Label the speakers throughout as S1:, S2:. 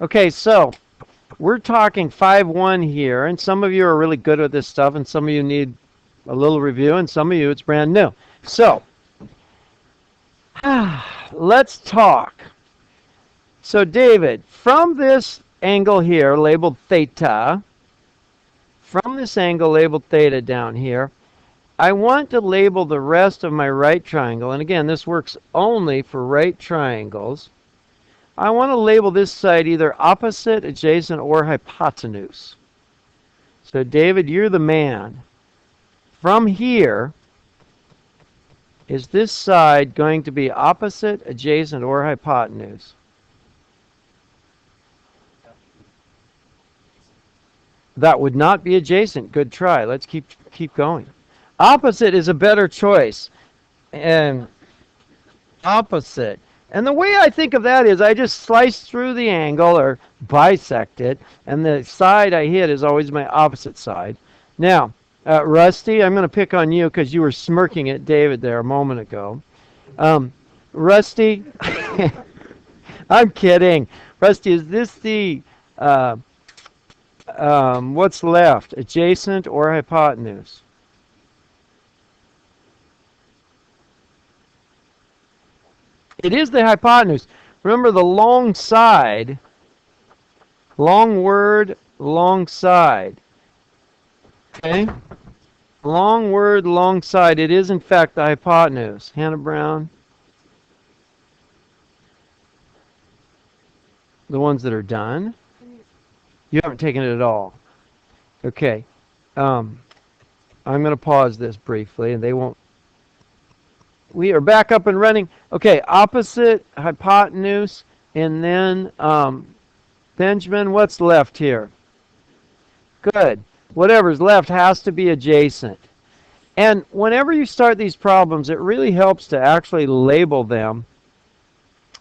S1: Okay, so we're talking 5-1 here, and some of you are really good with this stuff, and some of you need a little review, and some of you it's brand new. So, let's talk. So, David, from this angle here, labeled theta, from this angle labeled theta down here, I want to label the rest of my right triangle, and again, this works only for right triangles. I want to label this side either opposite, adjacent, or hypotenuse. So, David, you're the man. From here, is this side going to be opposite, adjacent, or hypotenuse? That would not be adjacent. Good try. Let's keep going. Opposite is a better choice. And opposite. And the way I think of that is I just slice through the angle or bisect it, and the side I hit is always my opposite side. Now, Rusty, I'm going to pick on you because you were smirking at David there a moment ago. Rusty, I'm kidding. Rusty, is this the, what's left, adjacent or hypotenuse? It is the hypotenuse. Remember the long side, long word, long side. Okay? Long word, long side. It is, in fact, the hypotenuse. Hannah Brown? The ones that are done? You haven't taken it at all. Okay. I'm going to pause this briefly, and they won't. We are back up and running. Okay, opposite, hypotenuse, and then Benjamin, what's left here? Good. Whatever's left has to be adjacent. And whenever you start these problems, it really helps to actually label them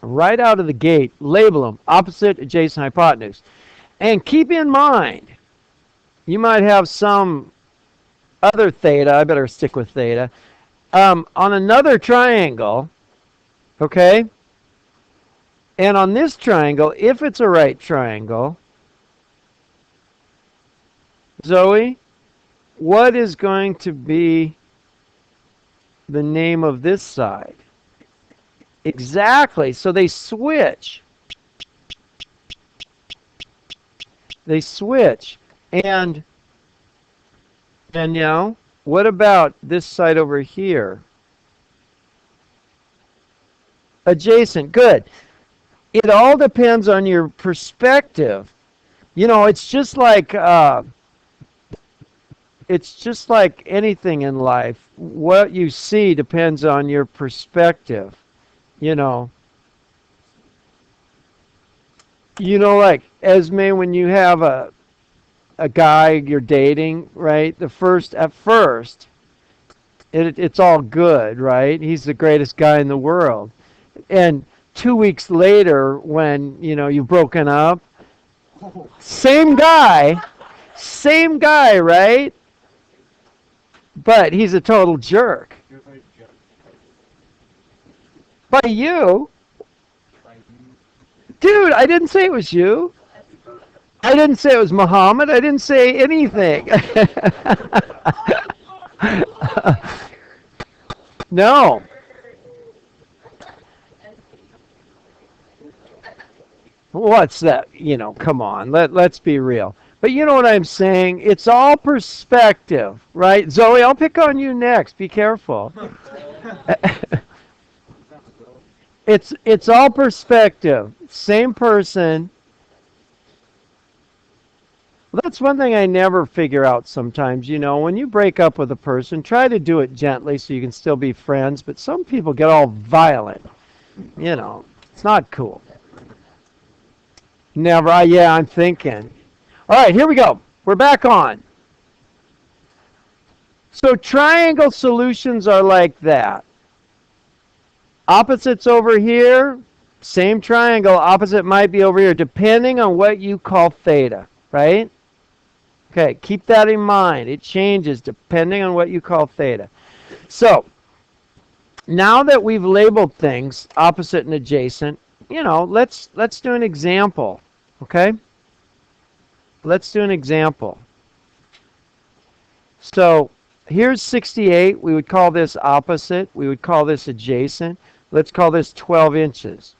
S1: right out of the gate. Label them opposite, adjacent, hypotenuse. And keep in mind, you might have some other theta. I better stick with theta. On another triangle, okay? And on this triangle, if it's a right triangle, Zoe, what is going to be the name of this side? Exactly. So they switch. They switch. And Danielle, what about this side over here? Adjacent. Good. It all depends on your perspective. You know, it's just like anything in life. What you see depends on your perspective. You know, like Esme, when you have a guy you're dating, right? At first, it's all good, right? He's the greatest guy in the world. And 2 weeks later, when, you've broken up, same guy, right? But he's a total jerk. By you? Dude, I didn't say it was you. I didn't say it was Muhammad. I didn't say anything. No. What's that? Come on. Let's be real. But you know what I'm saying? It's all perspective, right? Zoe, I'll pick on you next. Be careful. It's all perspective. Same person. Well, that's one thing I never figure out sometimes. When you break up with a person, try to do it gently so you can still be friends. But some people get all violent. It's not cool. Never. Yeah, I'm thinking. All right, here we go. We're back on. So triangle solutions are like that. Opposites over here, same triangle. Opposite might be over here, depending on what you call theta, right? Okay, keep that in mind. It changes depending on what you call theta. So, now that we've labeled things, opposite and adjacent, let's do an example. Okay? Let's do an example. So here's 68. We would call this opposite. We would call this adjacent. Let's call this 12 inches.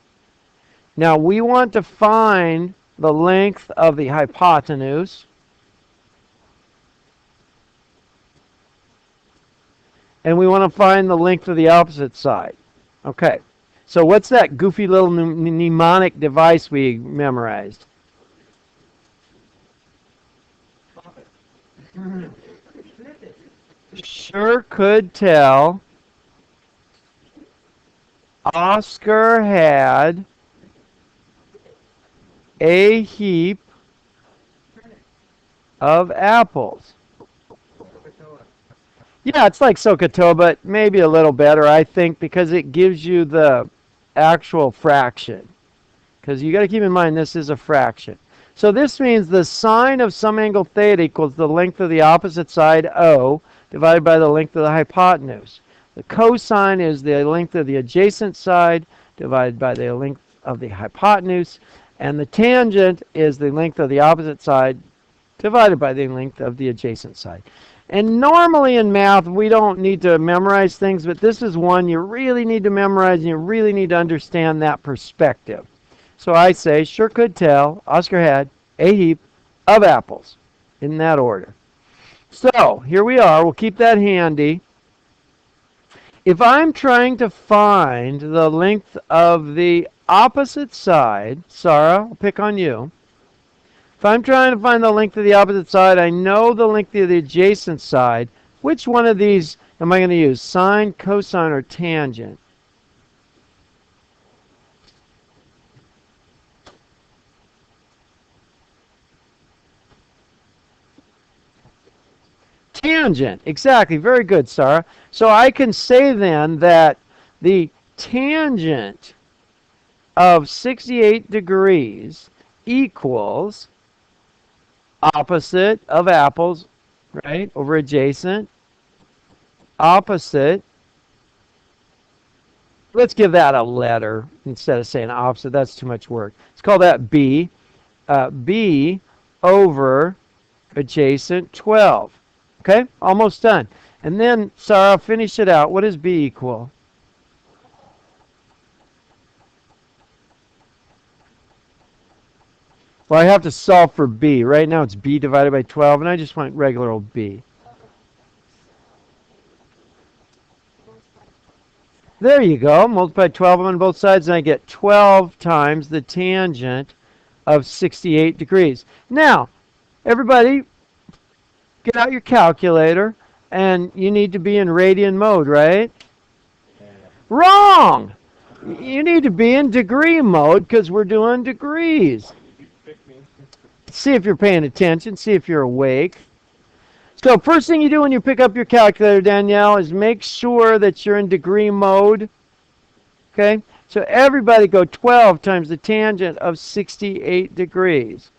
S1: Now we want to find the length of the hypotenuse. And we want to find the length of the opposite side. Okay. So what's that goofy little mnemonic device we memorized? Sure could tell Oscar had a heap of apples. Yeah, it's like SOHCAHTOA, but maybe a little better, I think, because it gives you the actual fraction. Because you got to keep in mind this is a fraction. So this means the sine of some angle theta equals the length of the opposite side, O, divided by the length of the hypotenuse. The cosine is the length of the adjacent side divided by the length of the hypotenuse. And the tangent is the length of the opposite side divided by the length of the adjacent side. And normally in math, we don't need to memorize things, but this is one you really need to memorize, and you really need to understand that perspective. So I say, sure could tell, Oscar had a heap of apples, in that order. So here we are. We'll keep that handy. If I'm trying to find the length of the opposite side, Sarah, I'll pick on you. If I'm trying to find the length of the opposite side, I know the length of the adjacent side. Which one of these am I going to use? Sine, cosine, or tangent? Tangent. Exactly. Very good, Sarah. So I can say then that the tangent of 68 degrees equals opposite of apples, right, over adjacent, opposite. Let's give that a letter instead of saying opposite. That's too much work. Let's call that B. B over adjacent 12. Okay, almost done. And then, Sarah, finish it out. What does B equal? Well, I have to solve for B. Right now it's B divided by 12, and I just want regular old B. There you go. Multiply 12 on both sides, and I get 12 times the tangent of 68 degrees. Now, everybody, get out your calculator, and you need to be in radian mode, right? Wrong! You need to be in degree mode because we're doing degrees. See if you're paying attention. See if you're awake. So first thing you do when you pick up your calculator, Danielle, is make sure that you're in degree mode. Okay? So everybody go 12 times the tangent of 68 degrees.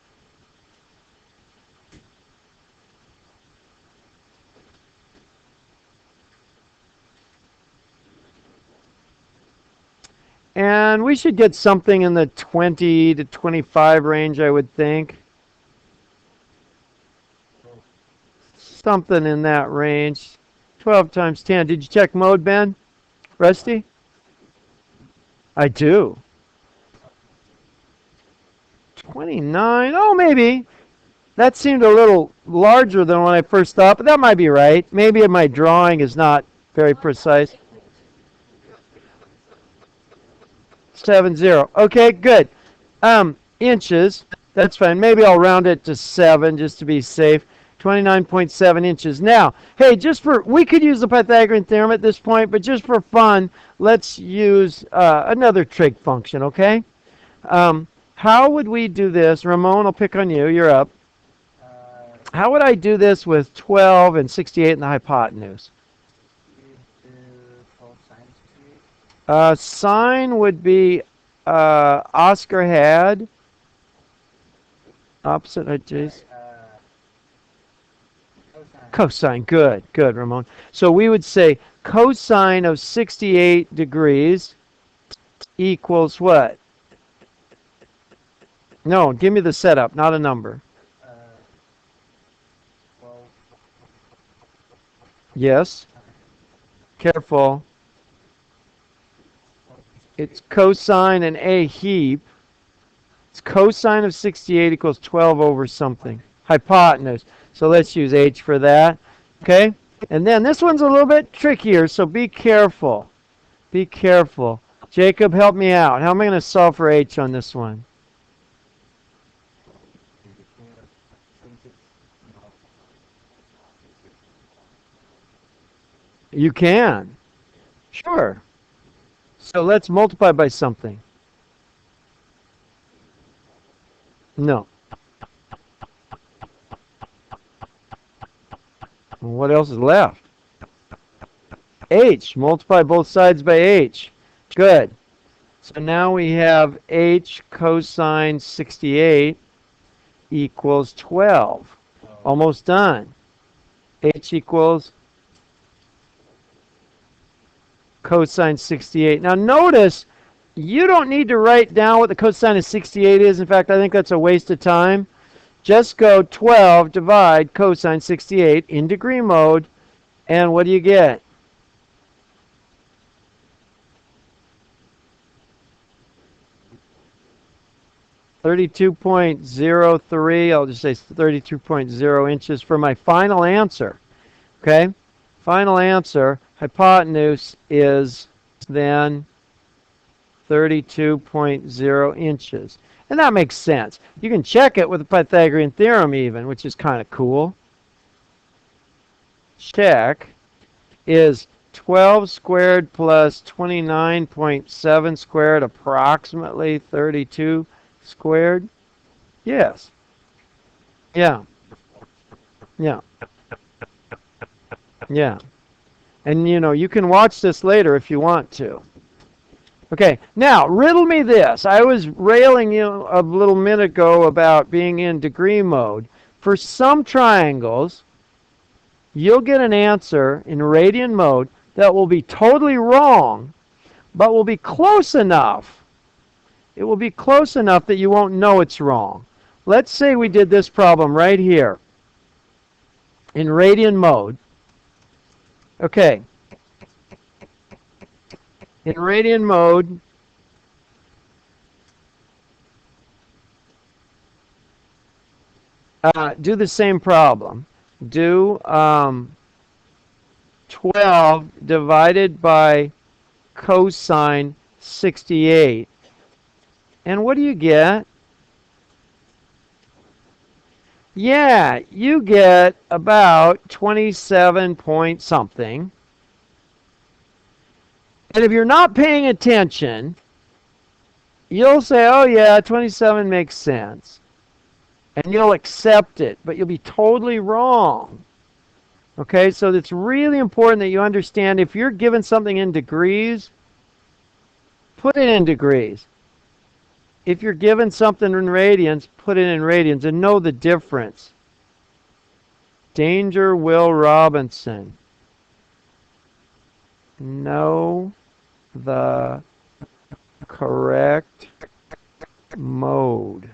S1: And we should get something in the 20 to 25 range, I would think. Something in that range. 12 times 10. Did you check mode, Ben? Rusty? I do. 29. Oh, maybe. That seemed a little larger than when I first thought, but that might be right. Maybe my drawing is not very precise. 70. Okay, good. Inches. That's fine. Maybe I'll round it to 7 just to be safe. 29.7 inches. Now, hey, we could use the Pythagorean theorem at this point, but just for fun, let's use another trig function, okay? How would we do this? Ramon, I'll pick on you. You're up. How would I do this with 12 and 68 in the hypotenuse? Sine would be Oscar had. Opposite adjacent. Cosine. Good. Good, Ramon. So we would say cosine of 68 degrees equals what? No, give me the setup, not a number. Yes. Careful. It's cosine and a heap. It's cosine of 68 equals 12 over something. Hypotenuse. So let's use h for that. Okay? And then this one's a little bit trickier, so be careful. Be careful. Jacob, help me out. How am I going to solve for h on this one? You can. Sure. So let's multiply by something. No. What else is left? H. Multiply both sides by h. Good. So now we have h cosine 68 equals 12. Almost done. H equals cosine 68. Now notice, you don't need to write down what the cosine of 68 is. In fact, I think that's a waste of time. Just go 12 divide cosine 68 in degree mode, and what do you get? .03. I'll just say 32.0 inches for my final answer. Okay? Final answer, hypotenuse is then 32.0 inches. And that makes sense. You can check it with the Pythagorean theorem even, which is kind of cool. Check is 12 squared plus 29.7 squared approximately 32 squared? Yes. Yeah. Yeah. Yeah. And you can watch this later if you want to. Okay, now riddle me this. I was railing you a little minute ago about being in degree mode. For some triangles, you'll get an answer in radian mode that will be totally wrong, but will be close enough. It will be close enough that you won't know it's wrong. Let's say we did this problem right here in radian mode. Okay. In radian mode, do the same problem. Do 12 divided by cosine 68. And what do you get? Yeah, you get about 27 point something. And if you're not paying attention, you'll say, oh yeah, 27 makes sense. And you'll accept it, but you'll be totally wrong. Okay, so it's really important that you understand if you're given something in degrees, put it in degrees. If you're given something in radians, put it in radians and know the difference. Danger, Will Robinson. Know the correct mode.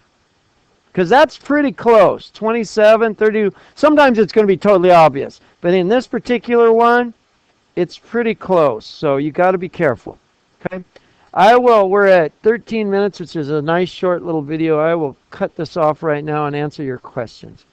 S1: Because that's pretty close. 27, 30. Sometimes it's going to be totally obvious. But in this particular one, it's pretty close. So you got to be careful. Okay? We're at 13 minutes, which is a nice short little video. I will cut this off right now and answer your questions.